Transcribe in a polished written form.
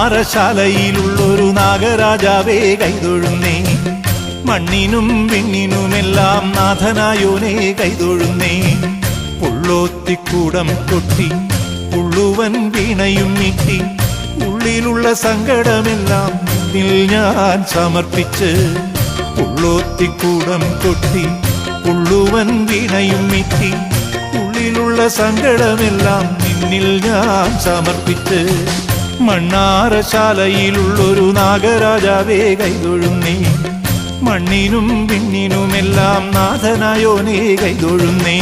മണ്ണാറശാലയിലുള്ളൊരു നാഗരാജാവേ കൈതൊഴുന്നേ. മണ്ണിനും വിണ്ണിനുമെല്ലാം നാഥനായോനേ കൈതൊഴുന്നേ. പുള്ളോത്തിക്കൂടം കൊട്ടി പുള്ളുവൻ വീണയും നീട്ടി ഉള്ളിലുള്ള സങ്കടമെല്ലാം നിന്നിൽ ഞാൻ സമർപ്പിച്ച്. പുള്ളോത്തിക്കൂടം കൊട്ടി പുള്ളുവൻ വീണയും നീട്ടി ഉള്ളിലുള്ള സങ്കടമെല്ലാം നിന്നിൽ ഞാൻ സമർപ്പിച്ച്. മണ്ണാറശാലയിലുള്ളൊരു നാഗരാജാവേ കൈതൊഴുന്നേ. മണ്ണിനും വിണ്ണിനുമെല്ലാം നാഥനായോനേ കൈതൊഴുന്നേ.